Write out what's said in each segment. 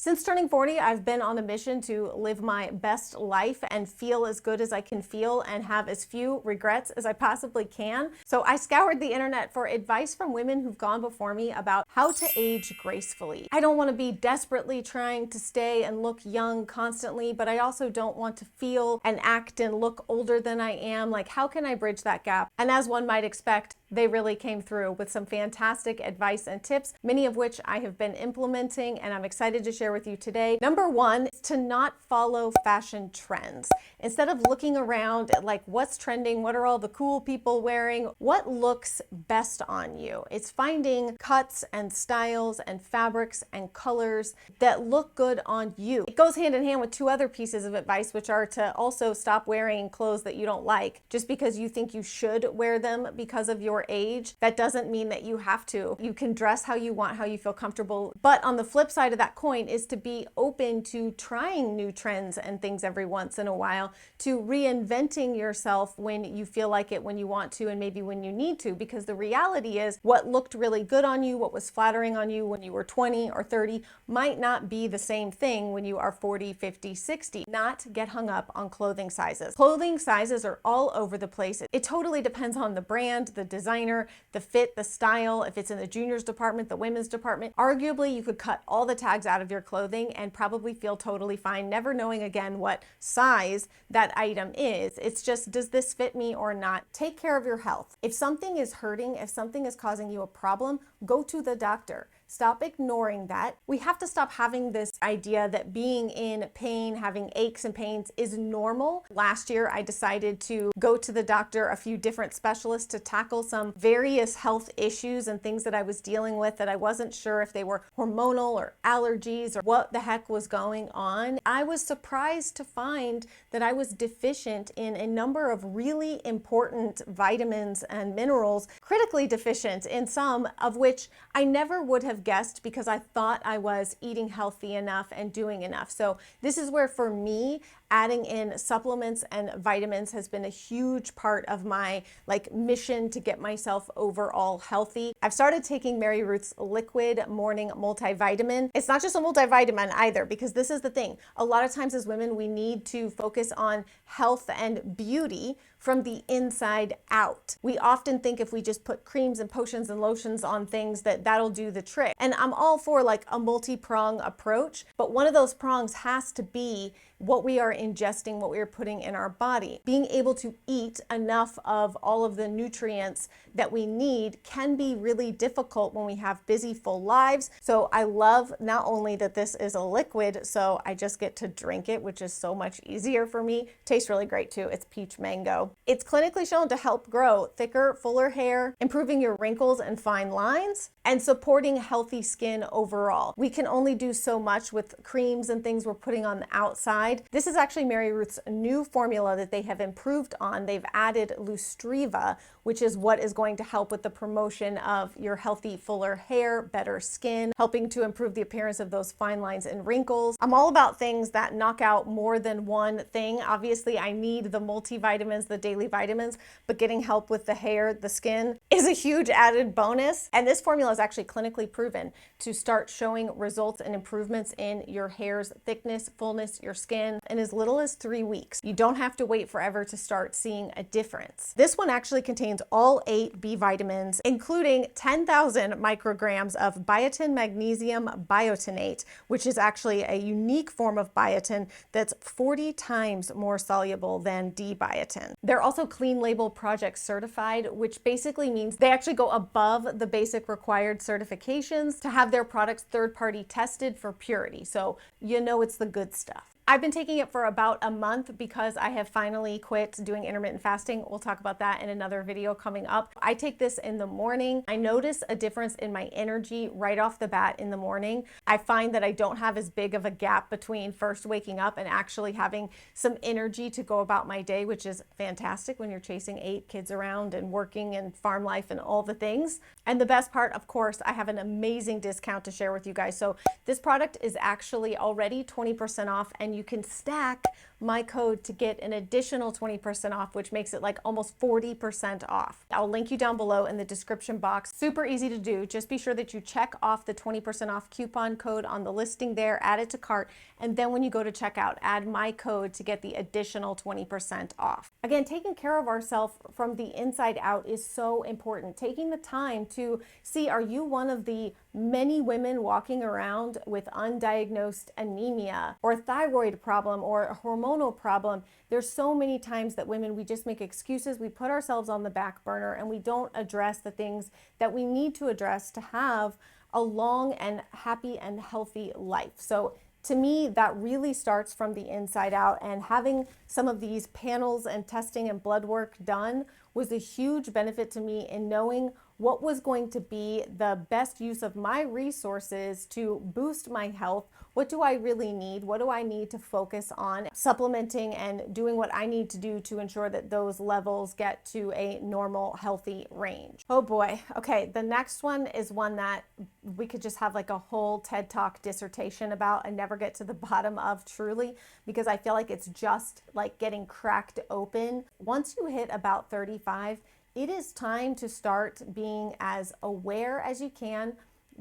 Since turning 40, I've been on a mission to live my best life and feel as good as I can feel and have as few regrets as I possibly can. So I scoured the internet for advice from women who've gone before me about how to age gracefully. I don't want to be desperately trying to stay and look young constantly, but I also don't want to feel and act and look older than I am. Like, how can I bridge that gap? And as one might expect, they really came through with some fantastic advice and tips, many of which I have been implementing and I'm excited to share with you today. Number one is to not follow fashion trends. Instead of looking around at like what's trending, what are all the cool people wearing, what looks best on you. It's finding cuts and styles and fabrics and colors that look good on you. It goes hand in hand with two other pieces of advice, which are to also stop wearing clothes that you don't like just because you think you should wear them because of your age. That doesn't mean that you have to. You can dress how you want, how you feel comfortable. But on the flip side of that coin is to be open to trying new trends and things every once in a while, to reinventing yourself when you feel like it, when you want to, and maybe when you need to, because the reality is what looked really good on you, what was flattering on you when you were 20 or 30 might not be the same thing when you are 40, 50, 60. Not get hung up on clothing sizes. Clothing sizes are all over the place. It totally depends on the brand, the designer, the fit, the style. If it's in the juniors department, the women's department, arguably you could cut all the tags out of your clothing and probably feel totally fine, never knowing again what size that item is. It's just, does this fit me or not? Take care of your health. If something is hurting, if something is causing you a problem, go to the doctor. Stop ignoring that. We have to stop having this idea that being in pain, having aches and pains is normal. Last year, I decided to go to the doctor, a few different specialists to tackle some various health issues and things that I was dealing with that I wasn't sure if they were hormonal or allergies or what the heck was going on. I was surprised to find that I was deficient in a number of really important vitamins and minerals, critically deficient in some of which I never would have guessed because I thought I was eating healthy enough and doing enough. So this is where, for me, adding in supplements and vitamins has been a huge part of my mission to get myself overall healthy. I've started taking Mary Ruth's liquid morning multivitamin. It's not just a multivitamin either, because this is the thing. A lot of times as women, we need to focus on health and beauty from the inside out. We often think if we just put creams and potions and lotions on things that that'll do the trick. And I'm all for like a multi-prong approach, but one of those prongs has to be what we are ingesting, what we are putting in our body. Being able to eat enough of all of the nutrients that we need can be really difficult when we have busy, full lives. So I love not only that this is a liquid, so I just get to drink it, which is so much easier for me. Tastes really great too. It's peach mango. It's clinically shown to help grow thicker, fuller hair, improving your wrinkles and fine lines, and supporting healthy skin overall. We can only do so much with creams and things we're putting on the outside. This is actually Mary Ruth's new formula that they have improved on. They've added Lustriva, which is what is going to help with the promotion of your healthy, fuller hair, better skin, helping to improve the appearance of those fine lines and wrinkles. I'm all about things that knock out more than one thing. Obviously, I need the multivitamins, the daily vitamins, but getting help with the hair, the skin is a huge added bonus. And this formula is actually clinically proven to start showing results and improvements in your hair's thickness, fullness, your skin in as little as 3 weeks. You don't have to wait forever to start seeing a difference. This one actually contains all 8 B vitamins, including 10,000 micrograms of biotin magnesium biotinate, which is actually a unique form of biotin that's 40 times more soluble than D-biotin. They're also Clean Label Project certified, which basically means they actually go above the basic required certifications to have their products third-party tested for purity. So you know it's the good stuff. I've been taking it for about a month because I have finally quit doing intermittent fasting. We'll talk about that in another video coming up. I take this in the morning. I notice a difference in my energy right off the bat in the morning. I find that I don't have as big of a gap between first waking up and actually having some energy to go about my day, which is fantastic when you're chasing 8 kids around and working and farm life and all the things. And the best part, of course, I have an amazing discount to share with you guys. So this product is actually already 20% off, and you can stack my code to get an additional 20% off, which makes it like almost 40% off. I'll link you down below in the description box. Super easy to do. Just be sure that you check off the 20% off coupon code on the listing there, add it to cart, and then when you go to checkout, add my code to get the additional 20% off. Again, taking care of ourselves from the inside out is so important. Taking the time to see, are you one of the many women walking around with undiagnosed anemia or a thyroid problem or a hormonal problem? There's so many times that women, we just make excuses, we put ourselves on the back burner, and we don't address the things that we need to address to have a long and happy and healthy life. So to me, that really starts from the inside out, and having some of these panels and testing and blood work done was a huge benefit to me in knowing what was going to be the best use of my resources to boost my health. What do I really need? What do I need to focus on? Supplementing and doing what I need to do to ensure that those levels get to a normal, healthy range. Oh boy. Okay, the next one is one that we could just have like a whole TED Talk dissertation about and never get to the bottom of, truly, because I feel like it's just like getting cracked open. Once you hit about 35, it is time to start being as aware as you can,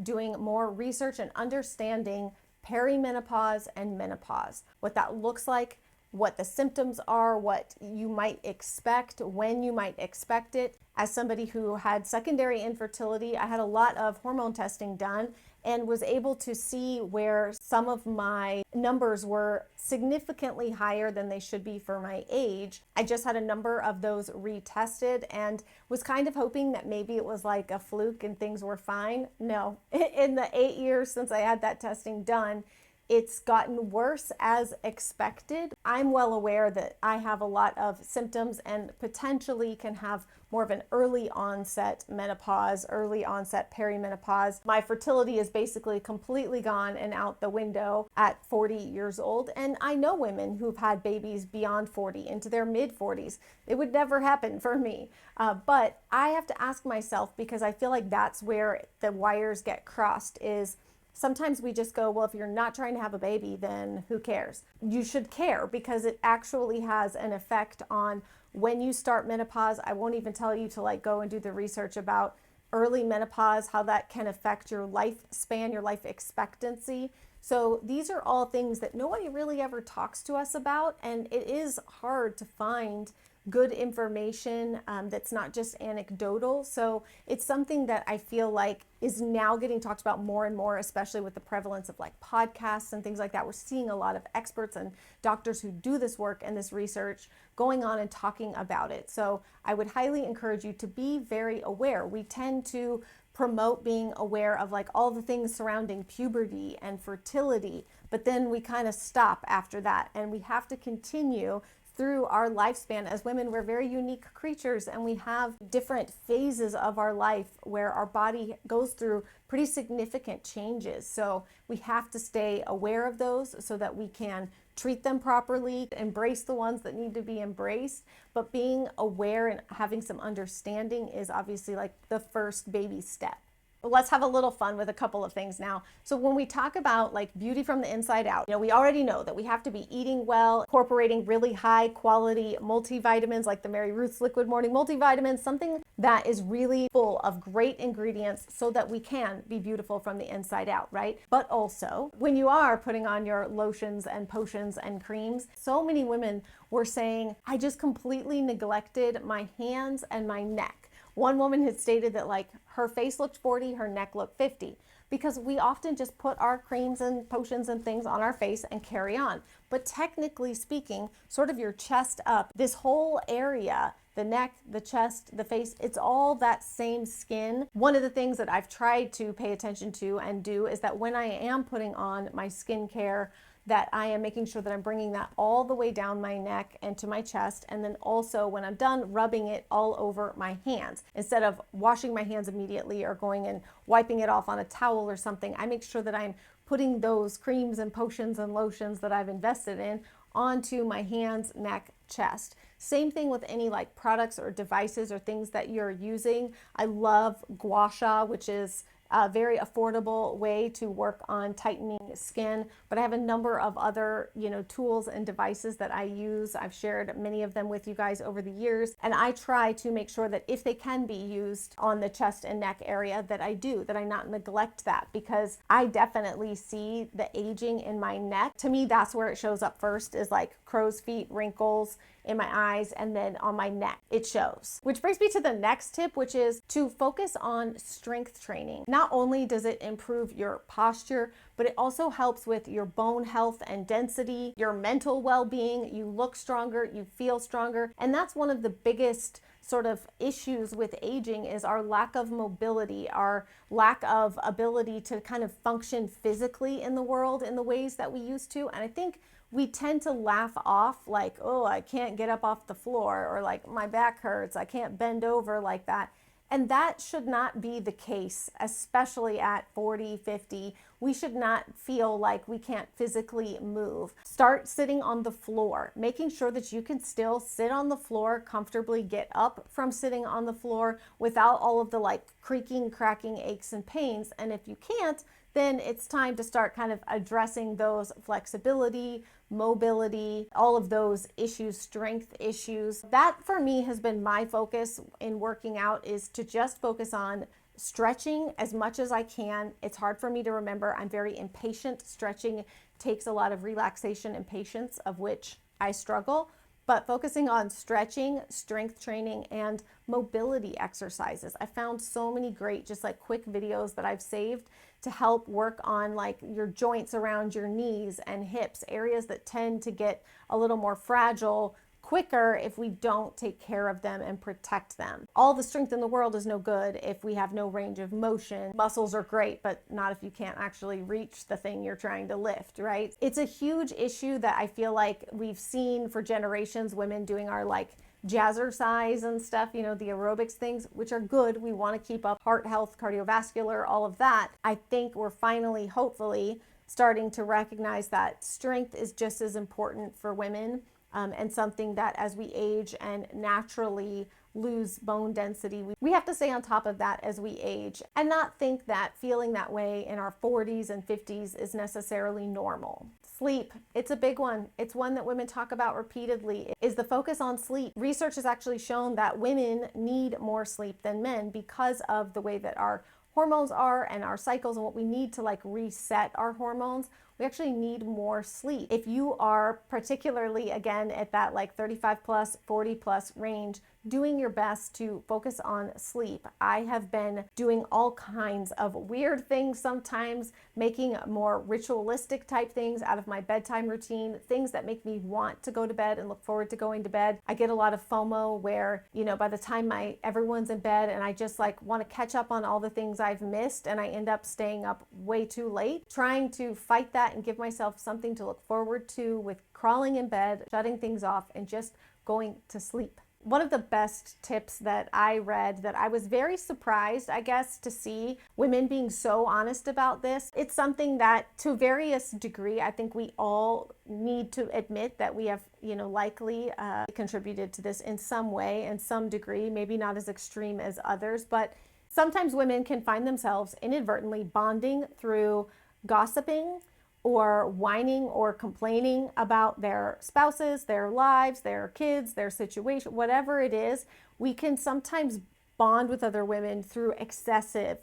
doing more research and understanding perimenopause and menopause, what that looks like, what the symptoms are, what you might expect, when you might expect it. As somebody who had secondary infertility, I had a lot of hormone testing done and was able to see where some of my numbers were significantly higher than they should be for my age. I just had a number of those retested and was kind of hoping that maybe it was like a fluke and things were fine. No, in the 8 years since I had that testing done, it's gotten worse as expected. I'm well aware that I have a lot of symptoms and potentially can have more of an early onset menopause, early onset perimenopause. My fertility is basically completely gone and out the window at 40 years old. And I know women who've had babies beyond 40, into their mid 40s. It would never happen for me. But I have to ask myself, because I feel like that's where the wires get crossed, is sometimes we just go, well, if you're not trying to have a baby, then who cares? You should care, because it actually has an effect on when you start menopause. I won't even tell you to like go and do the research about early menopause, how that can affect your lifespan, your life expectancy. So these are all things that nobody really ever talks to us about, and it is hard to find good information that's not just anecdotal. So it's something that I feel like is now getting talked about more and more, especially with the prevalence of like podcasts and things like that. We're seeing a lot of experts and doctors who do this work and this research going on and talking about it. So I would highly encourage you to be very aware. We tend to promote being aware of like all the things surrounding puberty and fertility, but then we kind of stop after that, and we have to continue through our lifespan. As women, we're very unique creatures, and we have different phases of our life where our body goes through pretty significant changes. So we have to stay aware of those so that we can treat them properly, embrace the ones that need to be embraced. But being aware and having some understanding is obviously like the first baby step. Let's have a little fun with a couple of things now. So when we talk about like beauty from the inside out, we already know that we have to be eating well, incorporating really high quality multivitamins like the Mary Ruth's Liquid Morning Multivitamins, something that is really full of great ingredients so that we can be beautiful from the inside out, right? But also, when you are putting on your lotions and potions and creams, so many women were saying, I just completely neglected my hands and my neck. One woman had stated that like her face looked 40, her neck looked 50, because we often just put our creams and potions and things on our face and carry on. But technically speaking, sort of your chest up, this whole area, the neck, the chest, the face, it's all that same skin. One of the things that I've tried to pay attention to and do is that when I am putting on my skincare, that I am making sure that I'm bringing that all the way down my neck and to my chest. And then also when I'm done, rubbing it all over my hands. Instead of washing my hands immediately or going and wiping it off on a towel or something, I make sure that I'm putting those creams and potions and lotions that I've invested in onto my hands, neck, chest. Same thing with any like products or devices or things that you're using. I love gua sha, which is a very affordable way to work on tightening skin. But I have a number of other, tools and devices that I use. I've shared many of them with you guys over the years, and I try to make sure that if they can be used on the chest and neck area, that I do, that I not neglect that, because I definitely see the aging in my neck. To me, that's where it shows up first, is like crow's feet, wrinkles in my eyes, and then on my neck it shows. Which brings me to the next tip, which is to focus on strength training. Not only does it improve your posture, but it also helps with your bone health and density, your mental well-being. You look stronger, you feel stronger, and that's one of the biggest sort of issues with aging, is our lack of mobility, our lack of ability to kind of function physically in the world in the ways that we used to. And I think we tend to laugh off like, oh, I can't get up off the floor, or like my back hurts, I can't bend over like that. And that should not be the case, especially at 40, 50. We should not feel like we can't physically move. Start sitting on the floor, making sure that you can still sit on the floor comfortably, get up from sitting on the floor without all of the like creaking, cracking, aches and pains. And if you can't, then it's time to start kind of addressing those flexibility, mobility, all of those issues, strength issues. That for me has been my focus in working out, is to just focus on stretching as much as I can. It's hard for me to remember. I'm very impatient. Stretching takes a lot of relaxation and patience, of which I struggle. But focusing on stretching, strength training, and mobility exercises. I found so many great, just like quick videos that I've saved to help work on like your joints around your knees and hips, areas that tend to get a little more fragile quicker if we don't take care of them and protect them. All the strength in the world is no good if we have no range of motion. Muscles are great, but not if you can't actually reach the thing you're trying to lift, right? It's a huge issue that I feel like we've seen for generations, women doing our like jazzercise and stuff, the aerobics things, which are good. We want to keep up heart health, cardiovascular, all of that. I think we're finally, hopefully, starting to recognize that strength is just as important for women. And something that as we age and naturally lose bone density, we have to stay on top of that as we age, and not think that feeling that way in our 40s and 50s is necessarily normal. Sleep, it's a big one. It's one that women talk about repeatedly, is the focus on sleep. Research has actually shown that women need more sleep than men because of the way that our hormones are and our cycles and what we need to like reset our hormones. We actually need more sleep. If you are particularly, again, at that like 35 plus, 40 plus range, doing your best to focus on sleep. I have been doing all kinds of weird things sometimes, making more ritualistic type things out of my bedtime routine, things that make me want to go to bed and look forward to going to bed. I get a lot of FOMO where, by the time everyone's in bed and I just like want to catch up on all the things I've missed, and I end up staying up way too late. Trying to fight that and give myself something to look forward to with crawling in bed, shutting things off, and just going to sleep. One of the best tips that I read, that I was very surprised, I guess, to see women being so honest about this. It's something that to various degree, I think we all need to admit that we have, likely contributed to this in some way, in some degree, maybe not as extreme as others, but sometimes women can find themselves inadvertently bonding through gossiping or whining or complaining about their spouses, their lives, their kids, their situation, whatever it is. We can sometimes bond with other women through excessive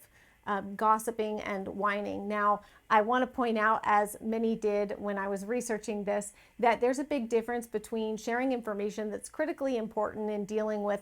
gossiping and whining. Now, I want to point out, as many did when I was researching this, that there's a big difference between sharing information that's critically important in dealing with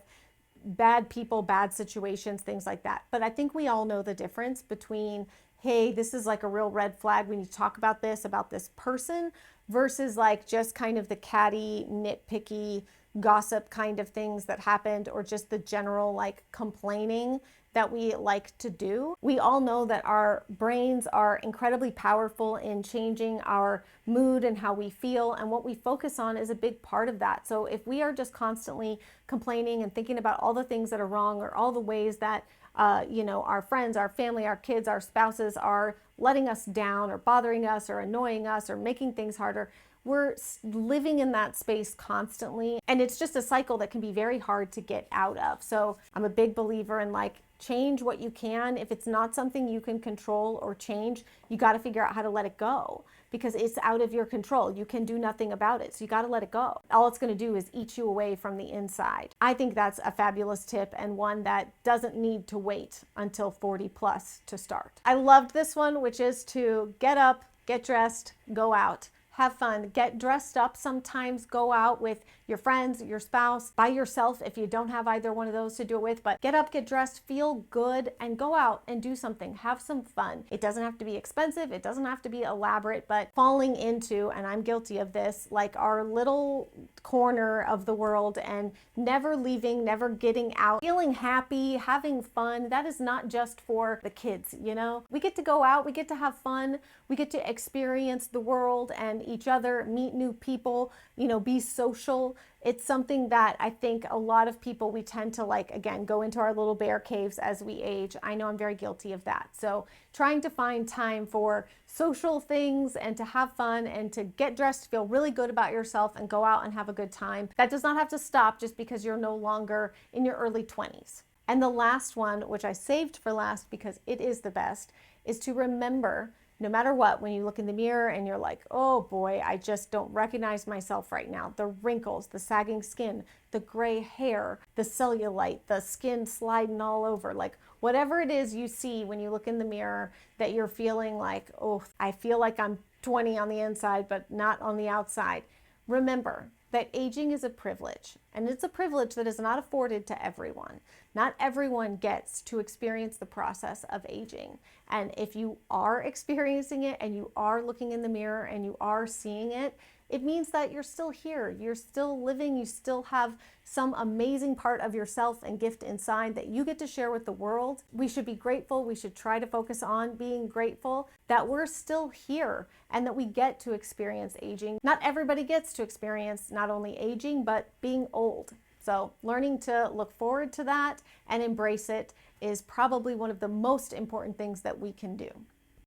bad people, bad situations, things like that. But I think we all know the difference between, hey, this is like a real red flag, we need to talk about this person, versus like just kind of the catty, nitpicky, gossip kind of things that happened, or just the general like complaining that we like to do. We all know that our brains are incredibly powerful in changing our mood and how we feel, and what we focus on is a big part of that. So if we are just constantly complaining and thinking about all the things that are wrong, or all the ways that our friends, our family, our kids, our spouses are letting us down or bothering us or annoying us or making things harder. We're living in that space constantly, and it's just a cycle that can be very hard to get out of. So I'm a big believer in like, change what you can. If it's not something you can control or change, you got to figure out how to let it go, because it's out of your control. You can do nothing about it. So you got to let it go. All it's going to do is eat you away from the inside. I think that's a fabulous tip, and one that doesn't need to wait until 40 plus to start. I loved this one, which is to get up, get dressed, go out. Have fun, get dressed up sometimes, go out with your friends, your spouse, by yourself if you don't have either one of those to do it with, but get up, get dressed, feel good, and go out and do something. Have some fun. It doesn't have to be expensive, it doesn't have to be elaborate, but falling into, and I'm guilty of this, like our little corner of the world and never leaving, never getting out, feeling happy, having fun, that is not just for the kids, you know? We get to go out, we get to have fun, we get to experience the world and each other, meet new people, you know, be social. It's something that I think a lot of people, we tend to like, again, go into our little bear caves as we age. I know I'm very guilty of that. So trying to find time for social things and to have fun and to get dressed, feel really good about yourself and go out and have a good time. That does not have to stop just because you're no longer in your early 20s. And the last one, which I saved for last because it is the best, is to remember, no matter what, when you look in the mirror and you're like, oh boy, I just don't recognize myself right now. The wrinkles, the sagging skin, the gray hair, the cellulite, the skin sliding all over, like whatever it is you see when you look in the mirror that you're feeling like, oh, I feel like I'm 20 on the inside, but not on the outside. Remember that aging is a privilege, and it's a privilege that is not afforded to everyone. Not everyone gets to experience the process of aging. And if you are experiencing it and you are looking in the mirror and you are seeing it, it means that you're still here, you're still living, you still have some amazing part of yourself and gift inside that you get to share with the world. We should be grateful. We should try to focus on being grateful that we're still here and that we get to experience aging. Not everybody gets to experience not only aging, but being old. So learning to look forward to that and embrace it is probably one of the most important things that we can do.